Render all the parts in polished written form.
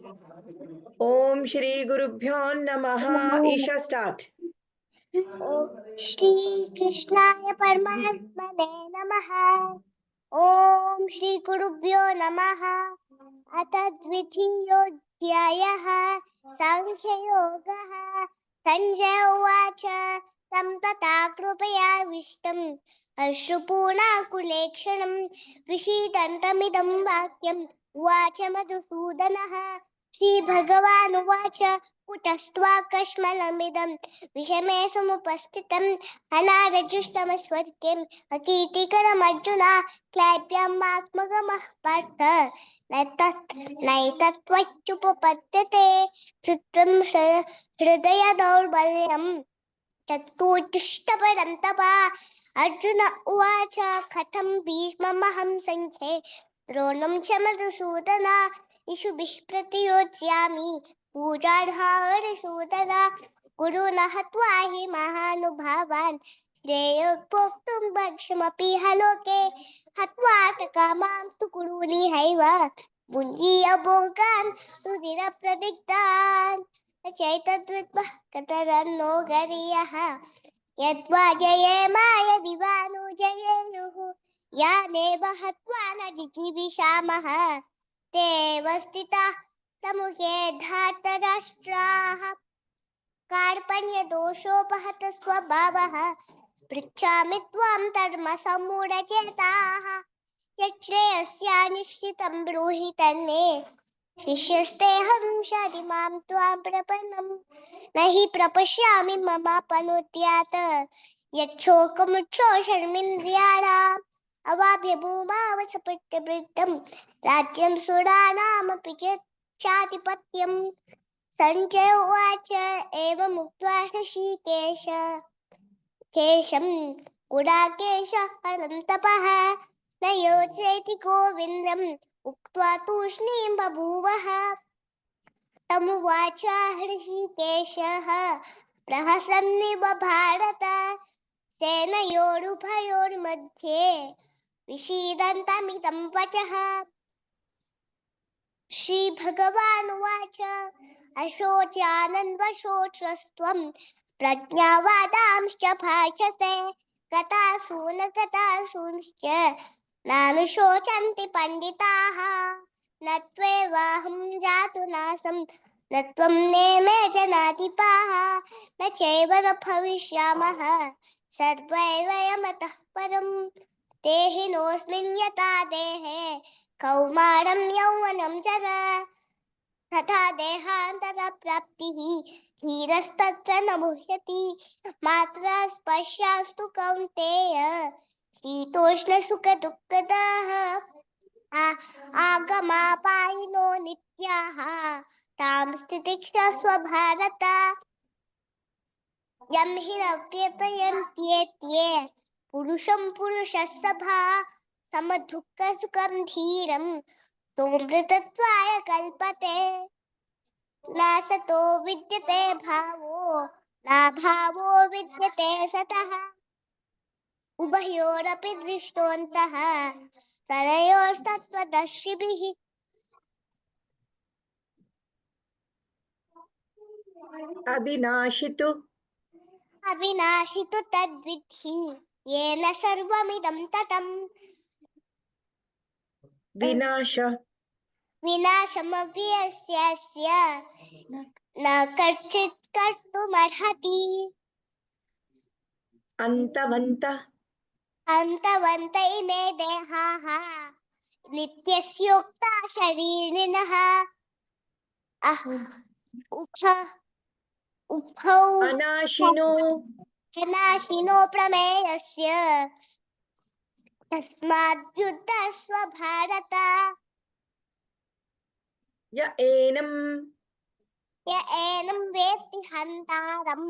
ओम श्री गुरुभ्यो नमः। ईशा स्टार्ट। ओम श्री कृष्णाय परमात्मने नमः। ओम श्री गुरुभ्यो नमः। अथ द्वितीयोऽध्यायः सांख्ययोगः। संजय उवाच तं तथा कृपयाविष्टम् अश्रुपूर्णाकुलेक्षणं विषीदन्तमिदं वाक्यम् उवाच मधुसूदनः। श्रीभगवानुवाच कुतस्त्वाकस्मलमिदं विषमे समुपस्थितम् अनारजुष्टमस्वर्ग्यम् अकीर्तिकरमर्जुना क्लैब्यमात्मगमः पार्थ नैतत्त्वच्युपपद्यते चित्तं हृदय दौर्बल्यम् तत्तुष्ट परन्तप। अर्जुन उवाच कथं भीष्ममहं संख्ये द्रोणं च मधुसूदन इषुभिः प्रतियोत्स्यामि पूजार्हावरिसूदन गुरुन् हत्वा हि महानुभावान् श्रेयोक्तुं भक्षमपि ह लोके हत्वा कामां तु कुरूनिहैव भुञ्जीय भोगान् रुधिरप्रदिग्धान् चैतद्विद्मः कतरन्नो गरीयः यद्वा जयेमा यदि वा नो जयेयुः यानेव हत्वा न जिजीविषामः तेव स्थिताः समुखे धार्तराष्ट्राः कार्पण्यदोषोपहत स्वभावः पृच्छामि त्वां धर्मसम्मूढचेताः यच्छ्रेयस्यानिश्चितं ब्रूहि तन्मे शिष्यस्तेऽहं शरिमां त्वां प्रपन्नं न हि प्रपश्यामि ममापनुद्यात् यच्छोकमुच्छोषणमिन्द्रियाणाम् अवाप्य भूमावसपत्यवृद्धं राज्यं सुराणामपि चाधिपत्यम्। संजय उवाच एवमुक्त्वा ऋषिकेशं गुडाकेशः परन्तपः न योत्स्येति गोविन्दम् उक्त्वा तूष्णीं बभूवः। तमुवाच ऋषिकेशः प्रहसन्निव भारत सेनयोरुभयोर्मध्ये विषीदन्तमिदं वचः। श्रीभगवानुवाच अशोच्यानन्वशोचस्त्वं प्रज्ञावादांश्च भाषसे गतासु न गतासूंश्च नानुशोचन्ति पण्डिताः न त्वेवाहं जातु नासं न त्वं नेमे जनाधिपाः न चैव न भविष्यामः सर्वे वयमतः परम् देहिनोऽस्मिन् यथा देहे कौमारं यौवनं जरा तथा देहान्तरप्राप्तिः धीरस्तत्र न मुह्यति मात्रा स्पर्शास्तु कौन्तेय शीतोष्णसुखदुःखदाः आगमापायिनो नित्याः तां स्थितिक्षस्व भारत यं हि न व्यपयन्त्येत्ये पुरुषं पुरुषस्तथा समदुःखसुखं धीरं सोऽमृतत्वाय कल्पते न सतो विद्यते भावो न भावो विद्यते सतः उभयोरपि दृष्टोऽन्तः तनयोस्तत्त्वदर्शिभिः। अविनाशि तु तद्विद्धि येन सर्वमिदं ततम् विनाशमव्ययस्यस्य न कश्चित् कर्तुमर्हति। अन्तवन्त इमे देहाः नित्यस्योक्ता शरीरिणः उभौ अनाशिनो प्रमेयस्य तस्माद्युद्धस्व भारत। य एनं वेत्ति हन्तारम्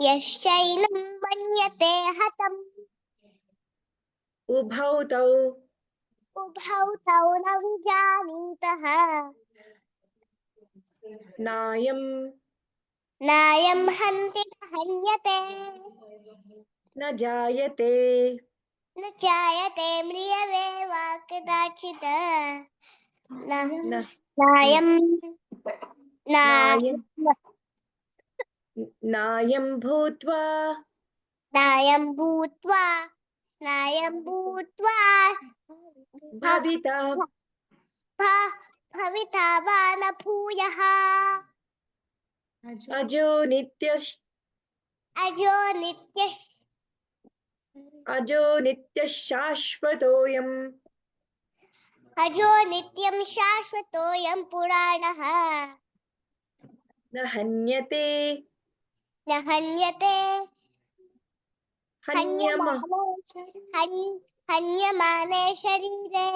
यश्चैनं मन्यते हतम् उभौ तौ न विजानीतः नायं हन्ति न हन्यते न जायते न जायते म्रियते वा कदाचित् न नायं नायं नायं भूत्वा नायं भूत्वा नायं भूत्वा भविता भविता वा न भूयः अजो नित्यः अजो नित्यः शाश्वतोऽयम् अजो नित्यं शाश्वतोऽयं पुराणः न हन्यते न हन्यते हन्यम हन्यमाने शरीरे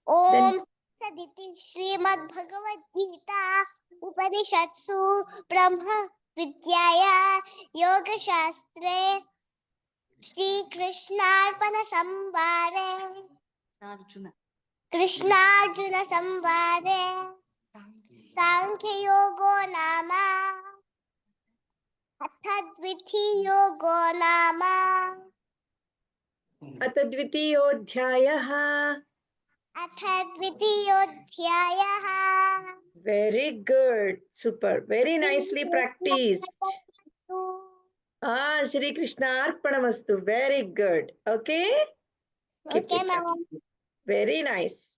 Then ॐ तदिति श्रीमद्भगवद्गीता उपनिषत्सु ब्रह्म विद्याया योगशास्त्रे श्रीकृष्णार्पण संवादे कृष्णार्जुन संवादे सांख्ययोगो नाम अथ द्वितीयोगो नाम अथ द्वितीयोऽध्यायः. अथ द्वितीयोऽध्यायः. Very good, super, very nicely practiced. Shri Krishna Arpanamastu. Very good. Okay. Keep Okay, it up. ma'am. Very nice.